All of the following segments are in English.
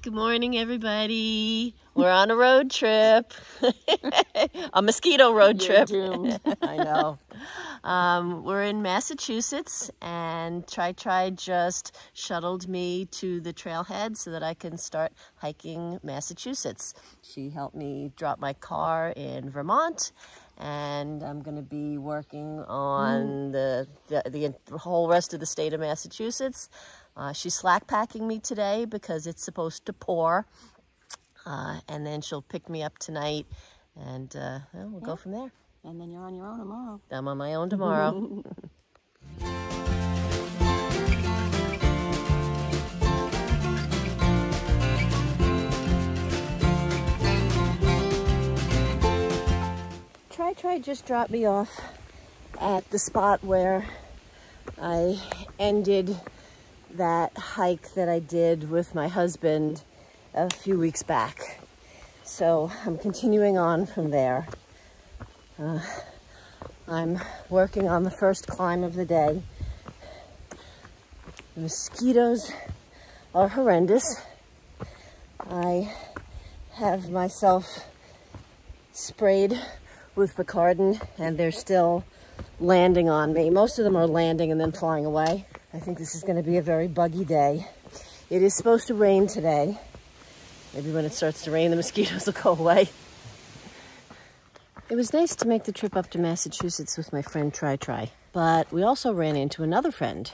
Good morning, everybody. We're on a road trip. A mosquito road trip. You're doomed. I know. We're in Massachusetts, and Try just shuttled me to the trailhead so that I can start hiking Massachusetts. She helped me drop my car in Vermont, and I'm going to be working on the whole rest of the state of Massachusetts. She's slack packing me today because it's supposed to pour, and then she'll pick me up tonight, and we'll go from there. And then you're on your own tomorrow. I'm on my own tomorrow. Try just dropped me off at the spot where I ended that hike that I did with my husband a few weeks back. So I'm continuing on from there. I'm working on the first climb of the day. The mosquitoes are horrendous. I have myself sprayed with Bicardin, and they're still landing on me. Most of them are landing and then flying away. I think this is going to be a very buggy day. It is supposed to rain today. Maybe when it starts to rain, the mosquitoes will go away. It was nice to make the trip up to Massachusetts with my friend Try, but we also ran into another friend.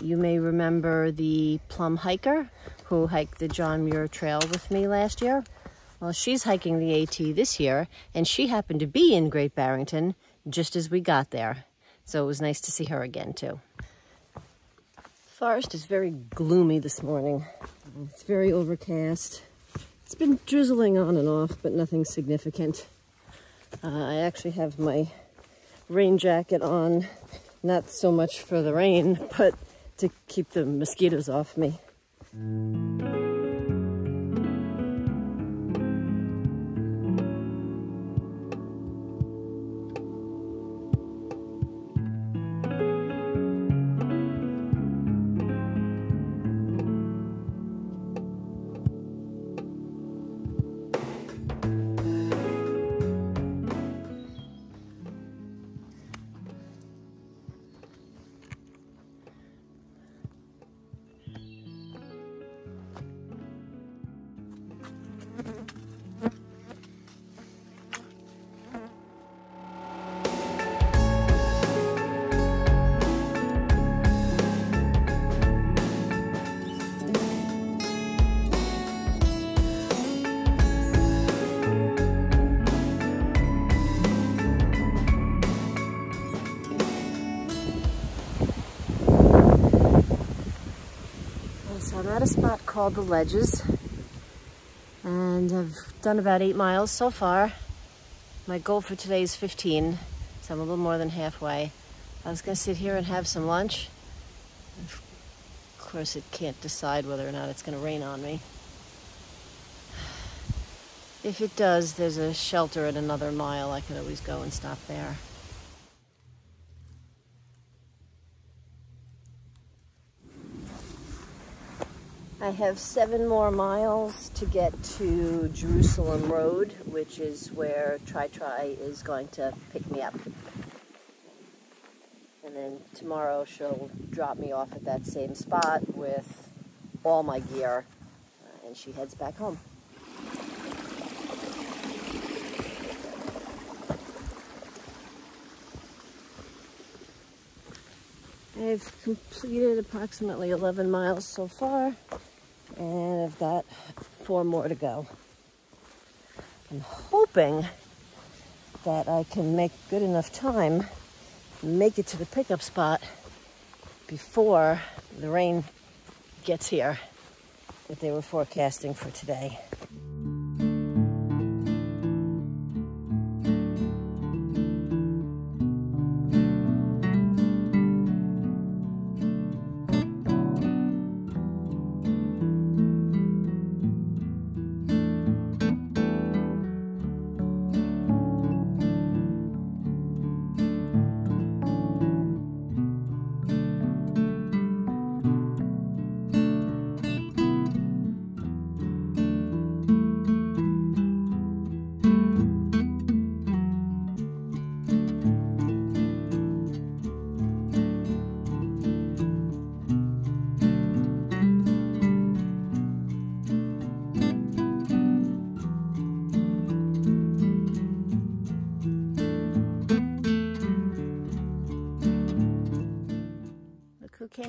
You may remember the plum hiker who hiked the John Muir Trail with me last year. Well, she's hiking the AT this year, and she happened to be in Great Barrington just as we got there. So it was nice to see her again, too. Forest is very gloomy this morning. It's very overcast. It's been drizzling on and off, but nothing significant. I actually have my rain jacket on, not so much for the rain, but to keep the mosquitoes off me. So I'm at a spot called The Ledges, and I've done about 8 miles so far. My goal for today is 15, so I'm a little more than halfway. I was going to sit here and have some lunch. Of course, it can't decide whether or not it's going to rain on me. If it does, there's a shelter at another mile. I could always go and stop there. I have 7 more miles to get to Jerusalem Road, which is where Try is going to pick me up. And then tomorrow she'll drop me off at that same spot with all my gear, and she heads back home. I've completed approximately 11 miles so far, and I've got 4 more to go. I'm hoping that I can make good enough time, make it to the pickup spot before the rain gets here that they were forecasting for today.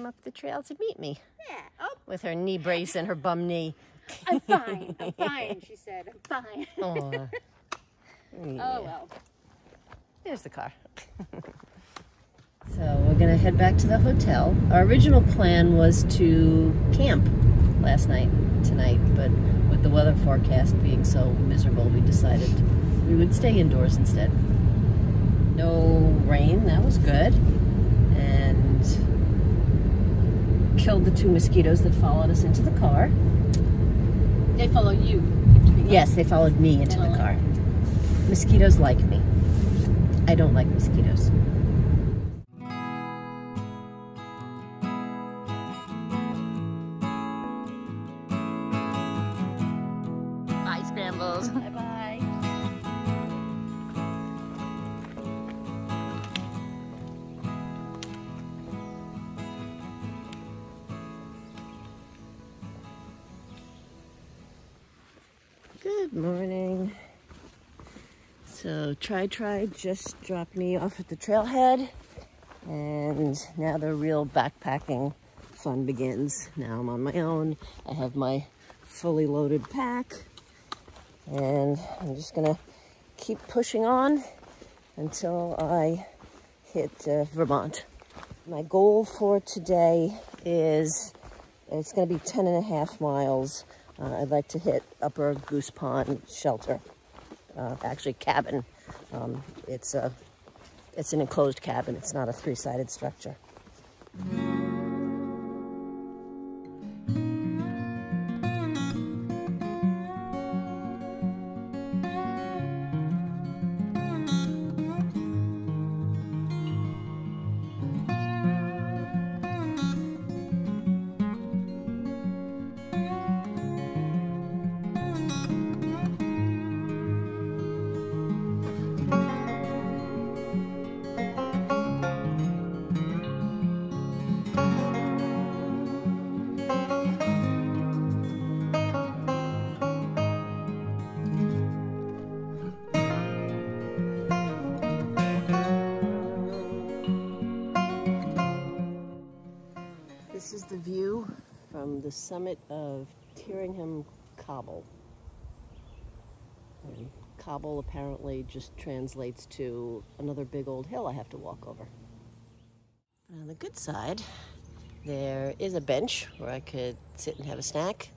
came up the trail to meet me. Yeah. Oh, With her knee brace and her bum knee. I'm fine. I'm fine, she said. I'm fine. Oh, yeah. Oh, well. There's the car. So we're gonna head back to the hotel. Our original plan was to camp tonight, but with the weather forecast being so miserable, we decided we would stay indoors instead. No rain, that was good. And killed the 2 mosquitoes that followed us into the car. They follow you. Yes, they followed me into the car. Mosquitoes like me. I don't like mosquitoes. Bye, Scrambles. Bye-bye. Good morning. So Try just dropped me off at the trailhead, and now the real backpacking fun begins. Now I'm on my own. I have my fully loaded pack, and I'm just gonna keep pushing on until I hit Vermont. My goal for today is, it's gonna be 10.5 miles. I'd like to hit Upper Goose Pond Shelter, actually cabin. It's an enclosed cabin. It's not a 3-sided structure. This is the view from the summit of Tyringham Cobble. And cobble apparently just translates to another big old hill I have to walk over. On the good side, there is a bench where I could sit and have a snack.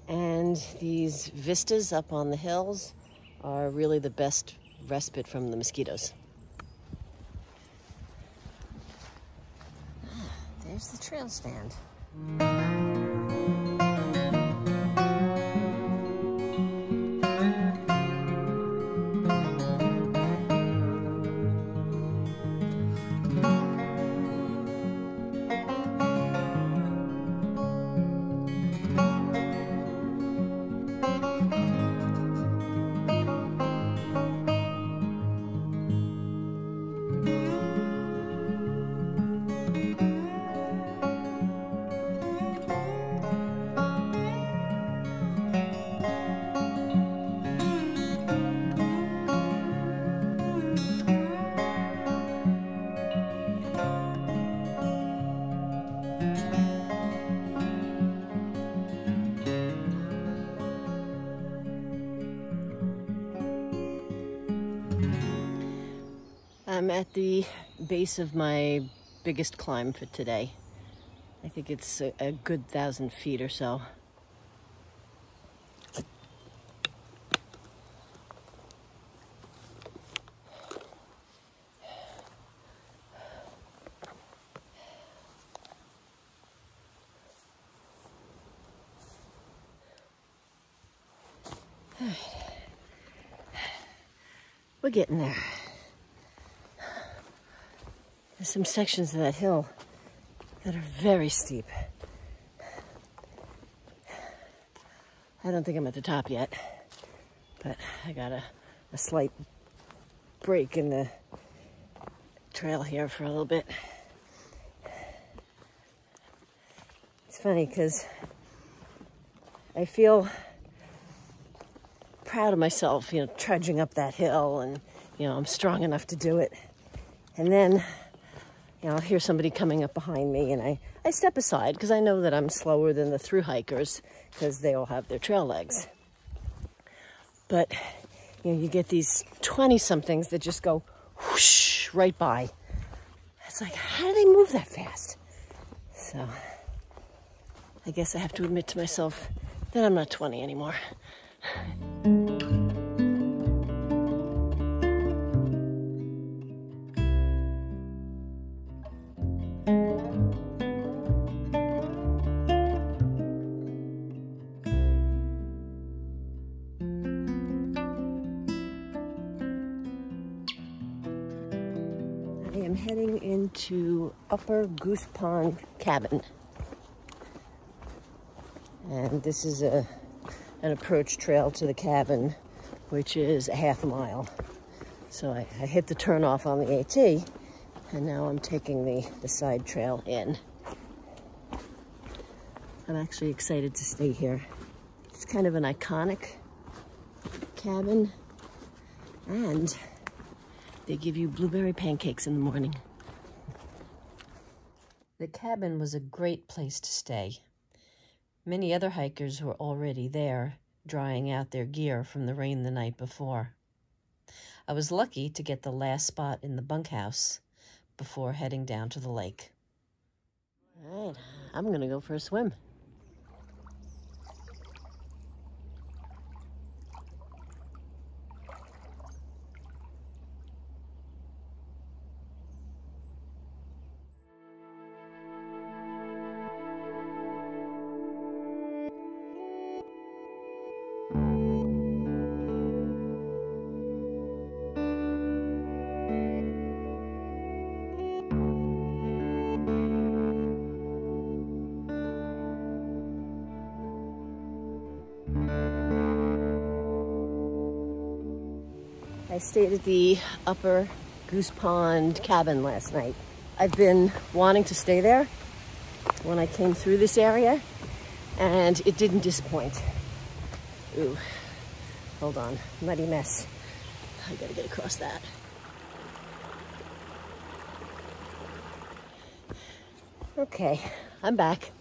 And these vistas up on the hills are really the best respite from the mosquitoes. There's the trail stand. I'm at the base of my biggest climb for today. I think it's a good 1,000 feet or so. We're getting there. There's some sections of that hill that are very steep. I don't think I'm at the top yet, but I got a slight break in the trail here for a little bit. It's funny because I feel proud of myself, you know, trudging up that hill, and, you know, I'm strong enough to do it. And then You know, I'll hear somebody coming up behind me, and I step aside because I know that I'm slower than the through hikers because they all have their trail legs. But, you know, you get these 20-somethings that just go whoosh right by. It's like, how do they move that fast? So I guess I have to admit to myself that I'm not 20 anymore. I am heading into Upper Goose Pond Cabin. And this is an approach trail to the cabin, which is a half a mile. So I hit the turnoff on the AT, and now I'm taking the side trail in. I'm actually excited to stay here. It's kind of an iconic cabin, and they give you blueberry pancakes in the morning. The cabin was a great place to stay. Many other hikers were already there, drying out their gear from the rain the night before. I was lucky to get the last spot in the bunkhouse before heading down to the lake. All right, I'm gonna go for a swim. I stayed at the Upper Goose Pond Cabin last night. I've been wanting to stay there when I came through this area, and it didn't disappoint. Ooh, hold on, muddy mess. I gotta get across that. Okay, I'm back.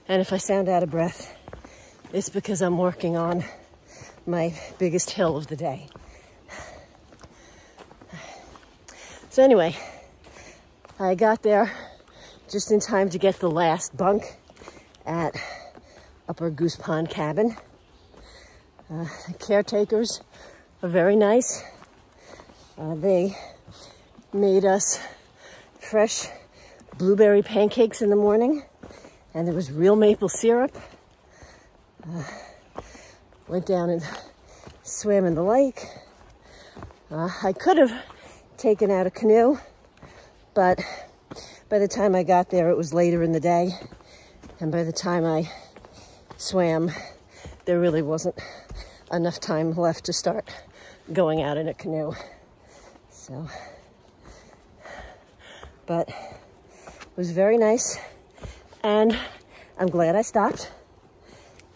And if I sound out of breath, it's because I'm working on my biggest hill of the day. So anyway, I got there just in time to get the last bunk at Upper Goose Pond Cabin. The caretakers are very nice. They made us fresh blueberry pancakes in the morning, and there was real maple syrup. Went down and swam in the lake. I could have taken out a canoe, but by the time I got there, it was later in the day, and by the time I swam, there really wasn't enough time left to start going out in a canoe. So, but it was very nice, and I'm glad I stopped,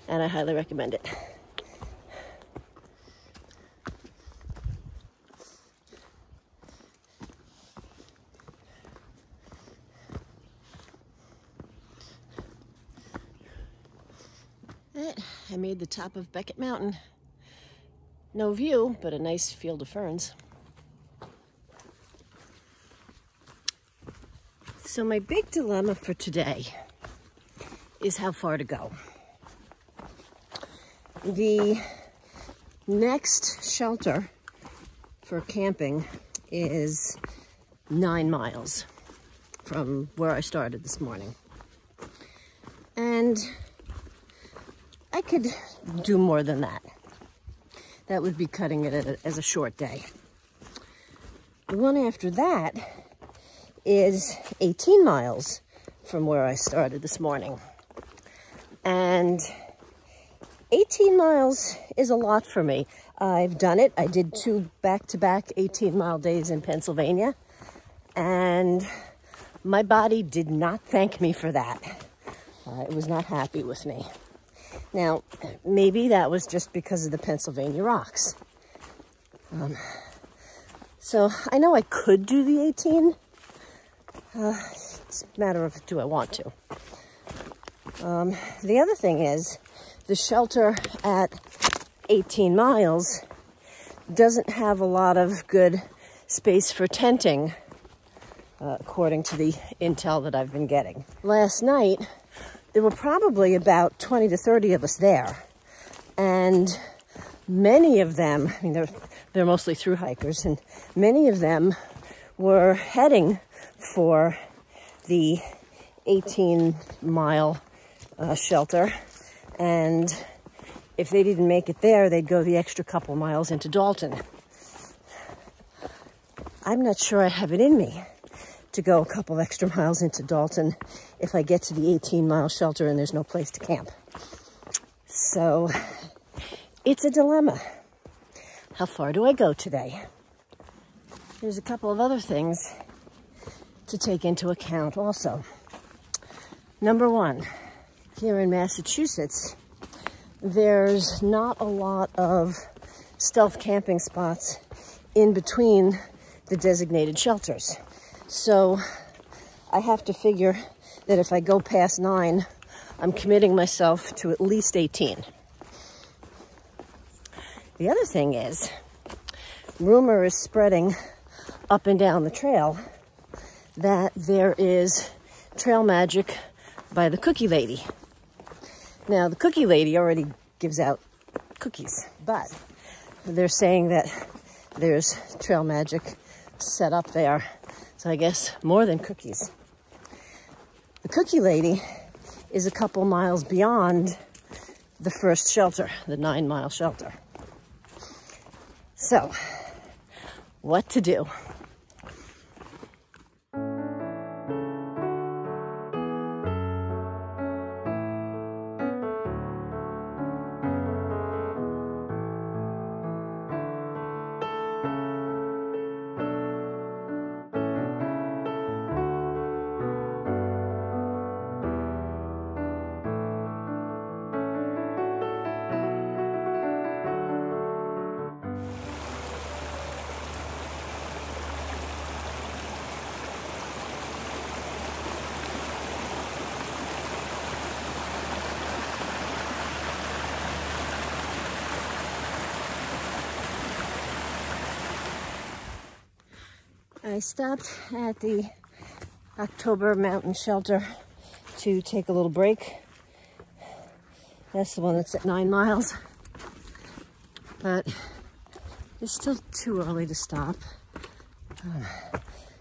and I highly recommend it. I made the top of Beckett Mountain. No view, but a nice field of ferns. So my big dilemma for today is how far to go. The next shelter for camping is 9 miles from where I started this morning. And I could do more than that. That would be cutting it as a short day. The one after that is 18 miles from where I started this morning. And 18 miles is a lot for me. I've done it. I did 2 back-to-back 18-mile days in Pennsylvania, and my body did not thank me for that. It was not happy with me. Now, maybe that was just because of the Pennsylvania rocks. So I know I could do the 18, It's a matter of, do I want to? The other thing is, the shelter at 18 miles doesn't have a lot of good space for tenting, according to the intel that I've been getting. Last night, there were probably about 20 to 30 of us there. And many of them, I mean, they're mostly through hikers, and many of them were heading for the 18-mile shelter. And if they didn't make it there, they'd go the extra couple miles into Dalton. I'm not sure I have it in me to go a couple extra miles into Dalton if I get to the 18-mile shelter and there's no place to camp. So it's a dilemma. How far do I go today? There's a couple of other things to take into account also. Number one, here in Massachusetts, there's not a lot of stealth camping spots in between the designated shelters. So I have to figure that if I go past 9, I'm committing myself to at least 18. The other thing is, rumor is spreading up and down the trail that there is trail magic by the cookie lady. Now, the cookie lady already gives out cookies, but they're saying that there's trail magic set up there. So I guess more than cookies. The cookie lady is a couple miles beyond the first shelter, the 9-mile shelter. So, what to do? I stopped at the October Mountain Shelter to take a little break. That's the one that's at 9 miles. But it's still too early to stop.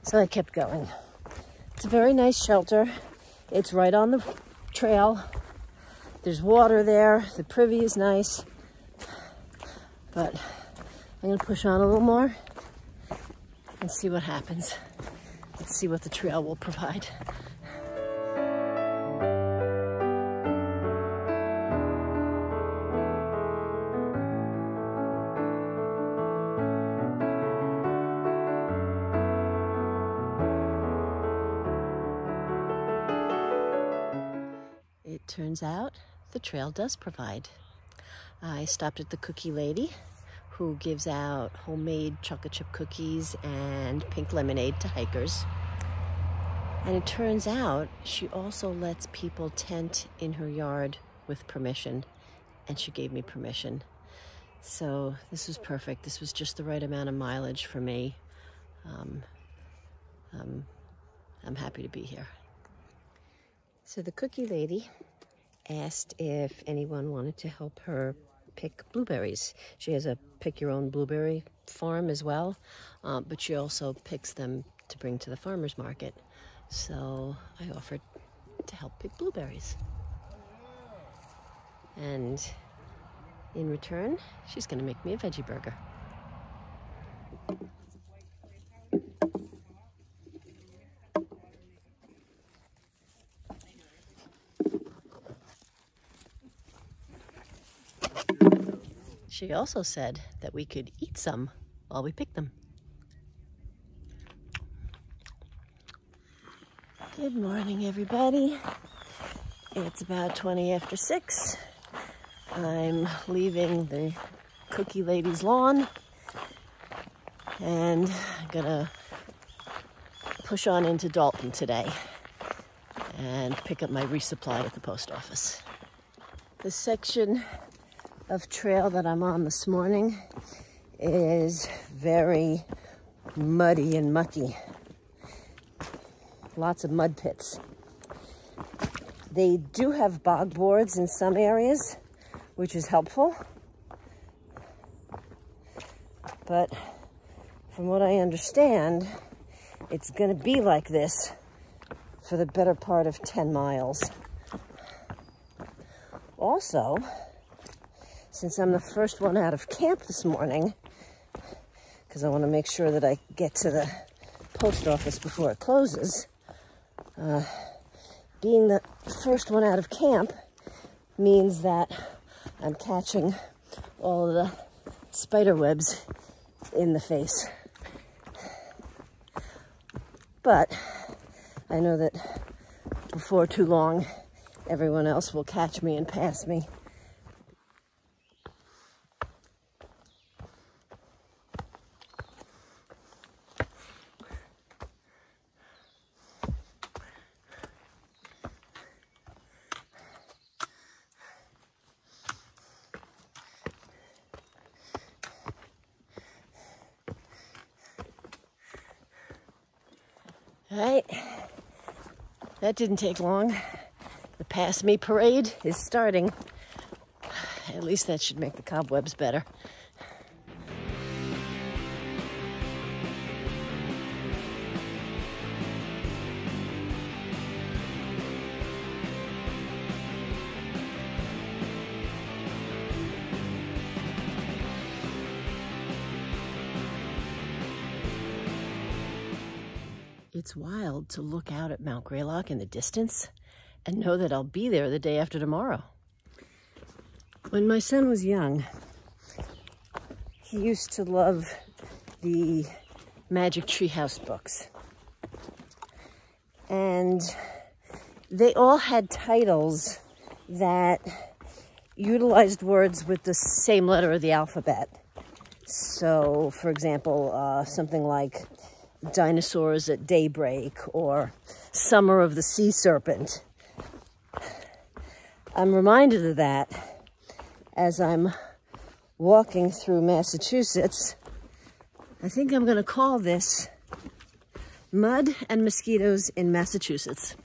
So I kept going. It's a very nice shelter. It's right on the trail. There's water there. The privy is nice. But I'm going to push on a little more and see what happens. Let's see what the trail will provide. It turns out the trail does provide. I stopped at the cookie lady, who gives out homemade chocolate chip cookies and pink lemonade to hikers. And it turns out she also lets people tent in her yard with permission, and she gave me permission. So this was perfect. This was just the right amount of mileage for me. I'm happy to be here. So the cookie lady asked if anyone wanted to help her pick blueberries. She has a pick your own blueberry farm as well, but she also picks them to bring to the farmer's market. So I offered to help pick blueberries. And in return, she's going to make me a veggie burger. She also said that we could eat some while we pick them. Good morning, everybody. It's about 20 after 6. I'm leaving the cookie lady's lawn, and I'm gonna push on into Dalton today and pick up my resupply at the post office. The section of trail that I'm on this morning is very muddy and mucky. Lots of mud pits. They do have bog boards in some areas, which is helpful. But from what I understand, it's going to be like this for the better part of 10 miles. Also, since I'm the first one out of camp this morning, because I want to make sure that I get to the post office before it closes, being the first one out of camp means that I'm catching all of the spider webs in the face. But I know that before too long, everyone else will catch me and pass me. All right, that didn't take long. The Pass Me parade is starting. At least that should make the cobwebs better. It's wild to look out at Mount Greylock in the distance and know that I'll be there the day after tomorrow. When my son was young, he used to love the Magic Treehouse books. And they all had titles that utilized words with the same letter of the alphabet. So, for example, something like Dinosaurs at Daybreak or Summer of the Sea Serpent. I'm reminded of that as I'm walking through Massachusetts. I think I'm going to call this Mud and Mosquitoes in Massachusetts.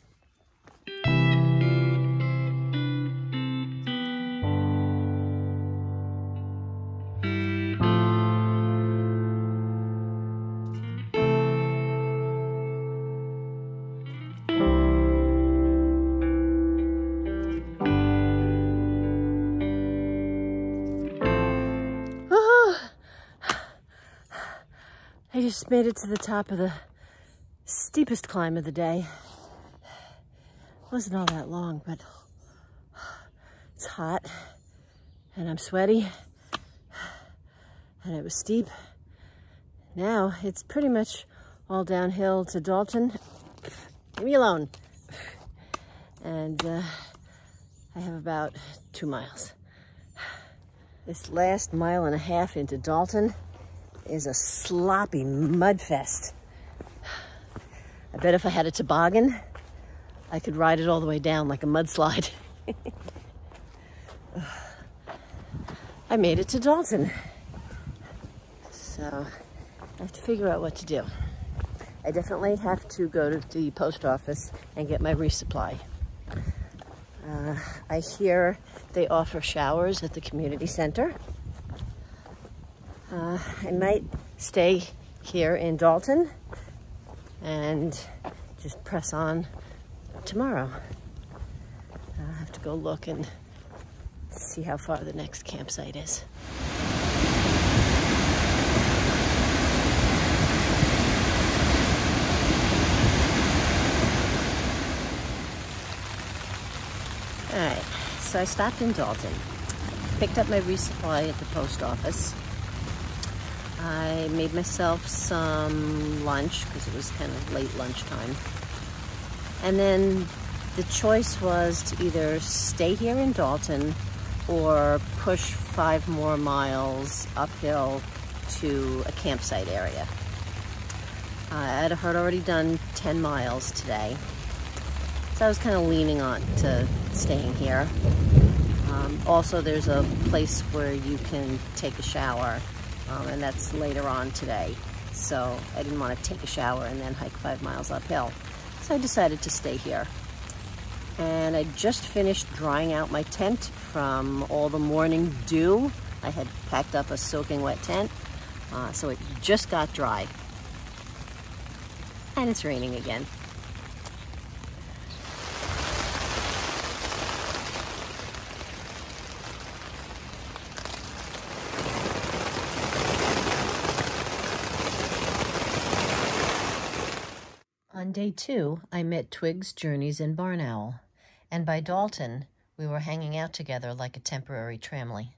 I just made it to the top of the steepest climb of the day. It wasn't all that long, but it's hot and I'm sweaty and it was steep. Now it's pretty much all downhill to Dalton. Leave me alone. And I have about 2 miles. This last mile and a half into Dalton is a sloppy mud fest. I bet if I had a toboggan, I could ride it all the way down like a mudslide. I made it to Dalton. So I have to figure out what to do. I definitely have to go to the post office and get my resupply. I hear they offer showers at the community center. I might stay here in Dalton and just press on tomorrow. I'll have to go look and see how far the next campsite is. All right, so I stopped in Dalton, picked up my resupply at the post office. I made myself some lunch because it was kind of late lunchtime. And then the choice was to either stay here in Dalton or push 5 more miles uphill to a campsite area. I had already done 10 miles today, so I was kind of leaning on to staying here. Also, there's a place where you can take a shower, and that's later on today. So I didn't want to take a shower and then hike 5 miles uphill. So I decided to stay here. And I just finished drying out my tent from all the morning dew. I had packed up a soaking wet tent, so it just got dry. And it's raining again. On day 2, I met Twigs, Journeys, and Barn Owl. And by Dalton, we were hanging out together like a temporary tramily.